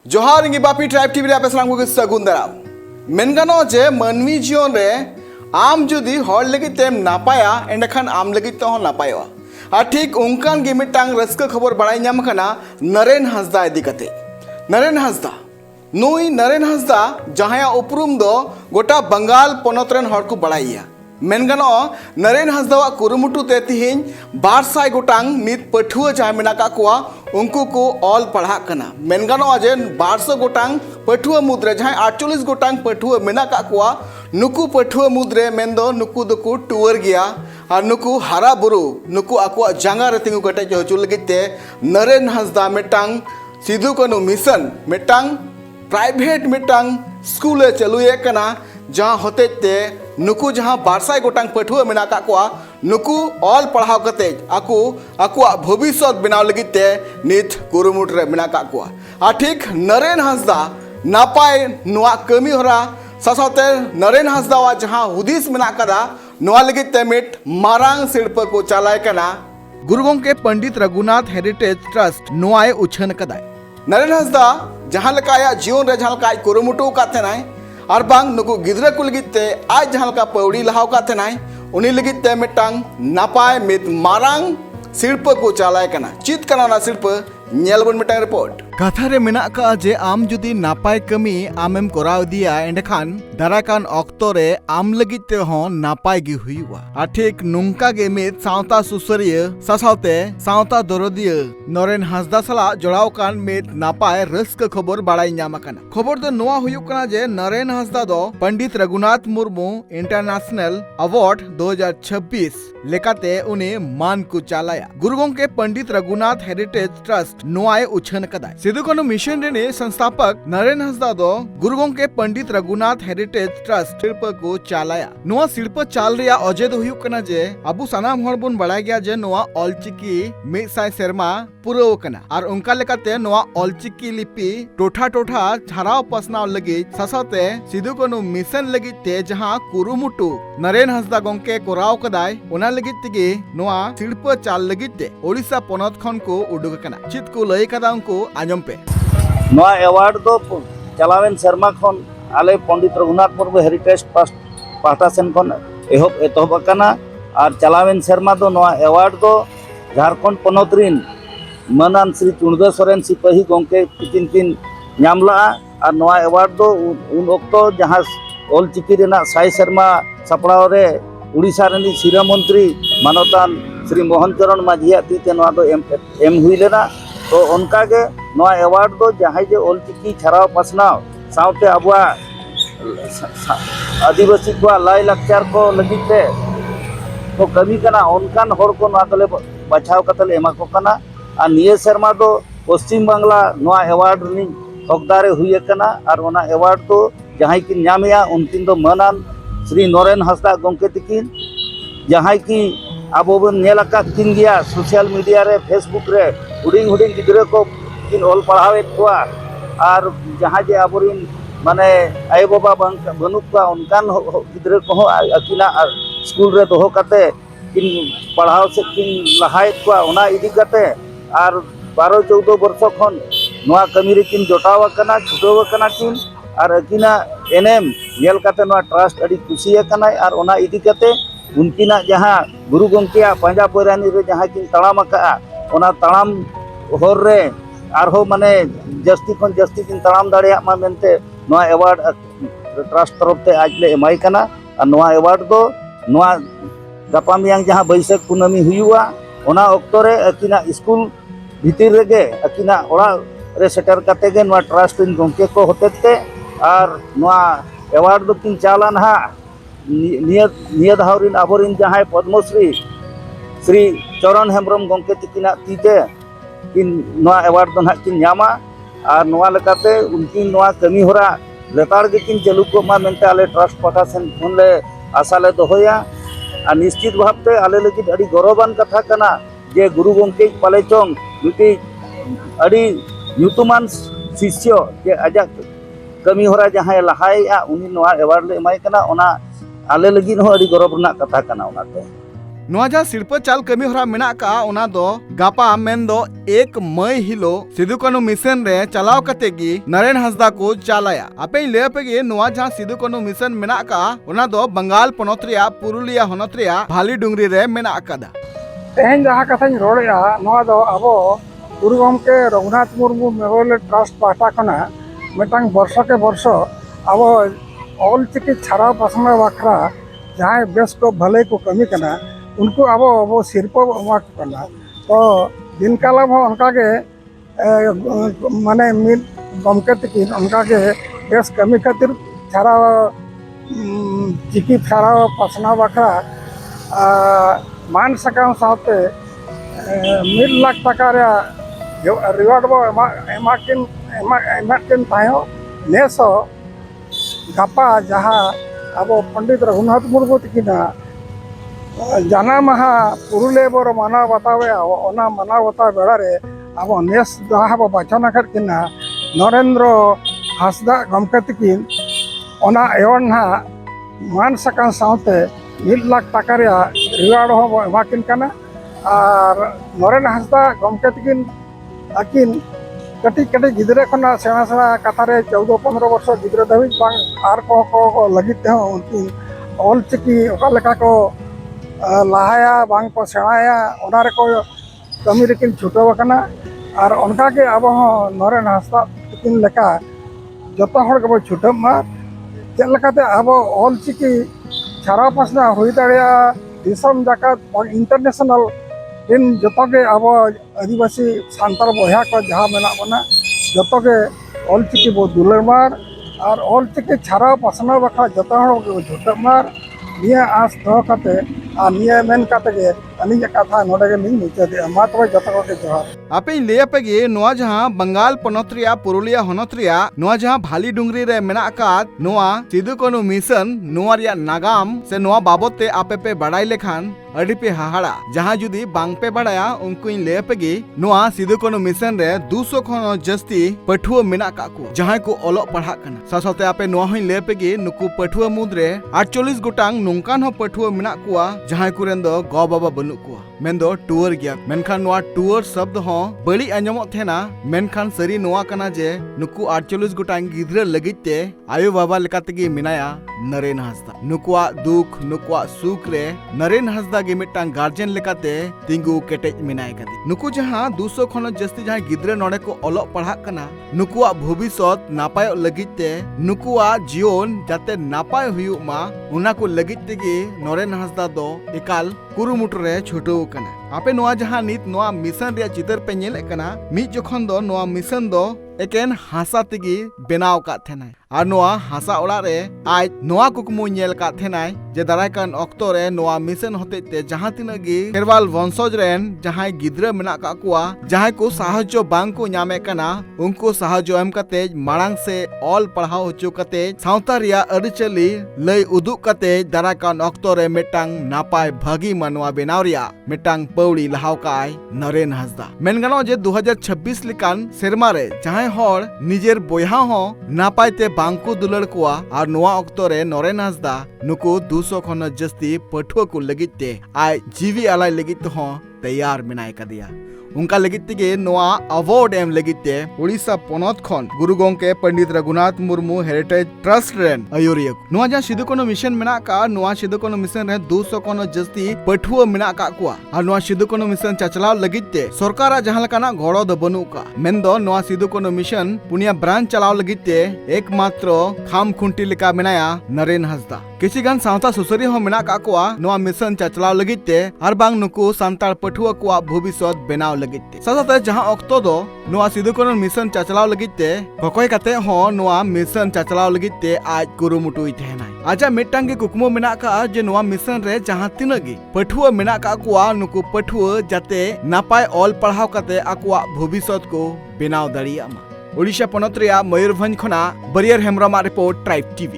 जोहार इंगी Bapi tribe TV रे पेसलाम को सगुन दाराम मेनगानो जे मानवी जीवन रे आम जुदी हर लगी तेम नापाया एंडखान आम लगी तो नापाया और ठीक उनकान गे मिटांग रस्क खबर बड़ाई नाम कना नरेन हांसदा इदी कते नरेन हांसदा नुई नरेन हांसदा जहां उपरुम दो गोटा बंगाल पोनत रेन हर को बड़ाइया मेनगानो नरेन हांसदा कुरुमुटु ते तिहिन 200 गोटांग नित पठुआ जहां मेना का कुआ उनको को ऑल पढ़ा कना मेनगानो जे 200 गोटांग पठुआ मुद्रे जहां 48 गोटांग पठुआ मेना का कुआ नुकु पठुआ मुद्रे मेंदो नुकु दको टूर गया और नुकु हारा बुरु नुकु आकुआ जांगा रे तिंगु कटे हचु लगिते नरेन हांसदा मिटांग सिधु कानू मिशन मिटांग प्राइवेट मिटांग स्कूल चलुए कना जहाँ होते ते नुकु जहाँ 200 गोटांग पठुआ मेना का कुआ नुकु ऑल पढ़ाव कते आकुआ भविष्य बनाव लगिते नित कुरुमुट रे मेना का कुआ आ ठीक नरेन हांसदा नापाय नुआ कमी होरा सासाते नरेन हांसदा जहाँ हुदिस मेना कदा नुआ लगिते मिट मारांग सिड़प को चालाय कना गुरु गोंके पंडित रघुनाथ हेरिटेज ट्रस्ट नुआय उछन कदाय नरेन हांसदा जहाँ लकाया जीवन रे जहाँ लकाय कुरुमुटु काते नाय और बांग नुकु गिद्रा को लगिते आज जहाँ का पौड़ी लहाव काते नाय उन्हीं लगिते मिटांग नापाय मित मारांग शिल्प को चालाय कना चित कना ना शिल्प नेलबन मिटांग रिपोर्ट कथा रे मेना का जे आम जुदी नापाय कमी आमेम कोराव दिया एंडखान दाराकान ऑक्तो रे आम लगिते हो नापाय गी हुईवा आ ठीक नुंका गे मित सावता सुसरिय सासावते सावता दरदिय नरेन हांसदा सला जोड़ाव कान मित नापाय रस्क खबर बाड़ाई ᱧᱟᱢ आकाना खबर दो नोआ हुयुक कना जे नरेन हांसदा दो पंडित रघुनाथ मुर्मू इंटरनेशनल अवार्ड 2026 लेकाते उन्हें मान को चालाया गुरु गोंके पंडित रघुनाथ हेरिटेज ट्रस्ट नोआय उछन कदाय सिधु कानू मिशन रेने संस्थापक नरेन हांसदा दो गुरु गोंके पंडित रघुनाथ हेरिटेज ट्रस्ट शिल्प को चालाया नोआ शिल्प चाल रिया अजे दो हुयुक कना जे अबु सनाम हर बुन बड़ाय गया जे नोआ ऑलचिकी मिसाय सेरमा पुरव कना और उनका लेकाते नोआ ऑलचिकी लिपि टोठा टोठा छाराव पसनाव लगी सासाते सिधु कानू मिशन लगी ते जहां कुरुमुटु नरेन हांसदा गोंके कोराव कदाय ओना लगी तिगे नोआ शिल्प चाल लगी ते ओडिशा पोनत खन को उडुक कना चित को लय कदा उनको आजम पे नोआ अवार्ड दो चलावेन शर्मा खन आले पंडित रघुनाथ मुर्मू हेरिटेज ट्रस्ट पाहटा सेन खन एतहब अकाना और चलावेन शर्मा दो नोआ अवार्ड दो झारखंड पोनत रिन मानान श्री चुणदा सोरेन सिपाही गोंके किन नामला और नोआ अवार्ड दो उन ओक्तो जहां ऑलचिकी रेना साई शर्मा सपड़ाव रे उड़ीसा रेनी शिरा मंत्री मानवतान श्री मोहन चरण माझिया तीते नोआ दो एम हुई लेना तो उनका के नोआ अवार्ड दो जहां जे ऑलचिकी छाराव पसनाव साउते अबुआ आदिवासी को लाई लाचार को लगिते तो कमी कना उनकान हर को नोआ तले बचाव कतले एमा को कना और निये शर्मा दो पश्चिम बांग्ला नोआ अवार्ड नि हकदारे हुई कना और ओना अवार्ड तो जहां की नामया उनकिन दो मानान श्री नरेन हांसदा गोंके तिकिन जहां की आबो बन नेलका किन गया सोशल मीडिया रे फेसबुक रे हुडिंग हुडिंग गिद्रे को किन ऑल पढ़ावे कोआ और जहां जे आबोरिन माने आय बाबा बनुक का उनकान गिद्रे को अकिना स्कूल रे दोहो कते किन पढ़ाव से किन लहाय कोआ ओना इदी कते और 12-14 वर्ष खन नोआ कमी रे किन जोटाव कना छुटव कना किन और अकिना एनएम नेल कते नोआ ट्रस्ट अडी खुशी कना और ओना इदी कते उनकिना जहां गुरु गोंकिया पांजा पोरानी रे जहां किन तड़ाम का ओना तड़ाम होर रे आरहो माने जस्ती खन जस्ती किन तड़ाम दाड़िया मा मेनते नोआ अवार्ड ट्रस्ट तरफ ते आज ले एमाई कना और नोआ अवार्ड दो नोआ गपा मियांग जहां बैसाख कुनामी हुआ ओना ऑक्टो रे अकिना स्कूल भीतर रेगे अकिना ओड़ा रे सेटर कते गे नोआ ट्रस्ट इन गोंके को होतेते और नोआ अवार्ड दो किन चाला ना निय धावरिन आबोरिन जहां पद्मश्री श्री चरण हेम्ब्रम गोंके तिकिना तीते किन नोआ अवार्ड दो ना किन न्यामा और नोआ लकाते उनकिन नोआ कमी होरा लेतार गे किन चालू को मा मेनते आले ट्रस्ट पाटा सेन फोनले आशा ले दोहोया और निश्चित भावते आले लगित अड़ी गौरवान कथा कना जे गुरु गोंके पाले चोंग मिटी अड़ी न्यूतुमान शिष्य जे आजा कमी होरा जहां लहाया उनी नोआ अवार्ड ले एमाय कना ओना आले लगित हो अड़ी गौरव रना कथा कना ओनाते नोआ जहां सिरपा चाल कमी हरा मेना का ओना दो गापा मेन दो 1 मई हिलो सिदु कानू मिशन रे चलाव कते गी नरेन हांसदा को चालाया आपे ले पे गे नोआ जहां सिदु कानू मिशन मेना का ओना दो बंगाल पोनोत रिया पुरुलिया होनोत रिया भाली डुंगरी रे मेना अकादा तेहन जहाँ कथाᱧ रोड़ेगा नोआ दो अबो गुरु गमके रघुनाथ मुर्मू मेमोरियल ट्रस्ट पाहटा खना मिटांग वर्षो के वर्षो अब ऑलचिकी छाड़ा पासना बाखरा जहाँ बेस को भले को कमी करना उनको अब वो सिरपो एमा को करना तो दिन कालम हो उनका के माने मिल गमके तकिन उनका के बेस कमी खातिर छाड़ा चिकी छाड़ा पासना बाखरा मान सकाम साथे 1 लाख टका रिवार्ड बो एमाकिन तायो नेसो गापा जहाँ अब पंडित रघुनाथ मुर्मू तकिना जाना महा पुरुले बोर माना बतावे ओना माना बता बेड़ा रे अब नेस जहाँ बो बचना किना नरेंद्र हांसदा गमके तकिन ओना एवं ना मान सकाम साथे 1 लाख टका रिवार्ड हो एमाकिन कना और नरेन हांसदा गमके तकिन आकिन कटी कटी गिद्रे खना सेना सेना कथारे 14-15 वर्ष गिद्रे धाबी आर को लगित उनकी ऑलचिकी ओका लेका को लाहाया बांग को सेणाया ओना रे को कमी रेकिन छुटाव कना और उनका के अब नरेन हांसदा तकिन लेका जतो हर के छुटम मा चेल लेकाते अब ऑलचिकी छाड़ा पासना हुई दाड़िया दिसम जाकात इंटरनेशनल इन जतो के अब आदिवासी सांताल बया को जहाँ मेना बना जतो के ऑलचिकी बो दुलर मार और ऑलचिकी छाड़ा पासना बखरा जतो हर के झुटा मार निया आस दो कते आ निया मेन कते के अनी कथा नोडे के नहीं नीचे दे मा तो जतो के जोहार आपे ले पे गे नोआ जहां बंगाल पोनोत रिया पुरुलिया होनोत रिया नोआ जहां भाली डुंगरी रे मेना अकात नोआ सिदु कानू मिशन नोआ रिया नागाम से नोआ बाबते आपे पे बड़ाई लेखान अड़ी पे हाहाड़ा जहां जुदी बांग पे बड़ाया उनको इन ले पे गे नोआ सिदु कानू मिशन रे 200 खनो जस्ती पठुआ मेना काकू जहां को ओलो पढ़ा कना सासाते आपे नोआ हिन ले पे गे नुकु पठुआ मुद्रे 48 गोटांग नोंकान हो पठुआ मेना कुआ जहां कुरेन दो गो बाबा बनु कुआ मेनदो टूर गया मेनखान नोआ टूर शब्द हो बड़ी अंजमत थेना मेनखान सरी नोआ कना जे नुकु 48 गोटांग गिद्रा लगिते आयो बाबा लेकातेगी मिनाया नरेन हांसदा नुकुआ दुख नुकुआ सुख रे नरेन हांसदा गे मिटांग गार्जियन लेकाते तिंगु केटेज मिनाय कदी नुकु जहां 200 खन जस्ती जहां गिद्रा नोडे को ओलो पढ़ा कना नुकुआ भविष्यत नापाय लगिते नुकुआ जीवन जाते नापाय हुयु मा उना को लगिते गे नरेन हांसदा दो एकाल कुरुमुटु रे छुटो कना आपे नोआ जहां नित नोआ मिशन रे चितर पे नेले कना मी जखन दो नोआ मिशन दो एकेन हासा तेगी बेनाव का थेनाय और नोआ हासा ओड़ा रे आज नोआ कुकमु नेल का थेनाय जे दाराय कान ऑक्टो रे नोआ मिशन होते ते जहां तिनाग गी खेरवाल वंशज रेन जहां गिद्रा मेना का कुआ जहां को साहज्य बांग को ᱧᱟᱢᱮ कना उनको साहज्य एम कते मांग से ऑल पढ़ाव होचो कते सावता रिया अरिचली लय उदुक कते दाराय कान ऑक्टो रे मिटांग नापाय भागी मनवा बेनाव रिया मिटांग पौड़ी लहाव काय नरेन हांसदा मेन गानो जे 2026 लिकान सेरमा रे जहां हर निजेर बोया हो नापाय ते बांको दुलड़ कुआ और नोआ ऑक्टो रे नरेन हांसदा नुकु 200 खन जस्ती पठुआ को लगिते आय जीवी आलाय लगित हो तैयार मिनाय कदिया उनका लगित के नोआ अवार्ड एम लगिते उड़ीसा पोनोत खन गुरु गोंके पंडित रघुनाथ मुर्मू हेरिटेज ट्रस्ट रेन अयोरिया नोआ जहां सिदु कानू मिशन मेना का नोआ सिदु कानू मिशन रे 200 खन जस्ती पठुआ मेना का कुआ और नोआ सिदु कानू मिशन चचलाव लगिते सरकार जहां लकाना गड़ो द बनु का मेनदो नोआ सिदु कानू मिशन पुनिया ब्रांच चलाव लगिते एकमात्र खाम खुंटी लेका मेनाया नरेन हांसदा किसी गान सावता सुसरी हो मेना का कुआ नोआ मिशन चचलाव लगिते और बांग नुकु सांताल पठुआ कुआ भविष्यत बेनाव लगिते साथाते जहां ऑक्टो दो नोआ सिदु कानू मिशन चचलाव लगिते ककय काते हो नोआ मिशन चचलाव लगिते आज कुरुमुटुई थेनाय आजा मिटांगे कुकमो मेना का जे नोआ मिशन रे जहां तिनगी पठुआ मेना का कुआ नुकु पठुआ जाते नापाय ऑल पढ़ाव काते आकुआ भविष्यत को बेनाव दाड़िया मा ओडिशा पोनोत रिया मयूरभंज खना barrier Hembram report tribe TV.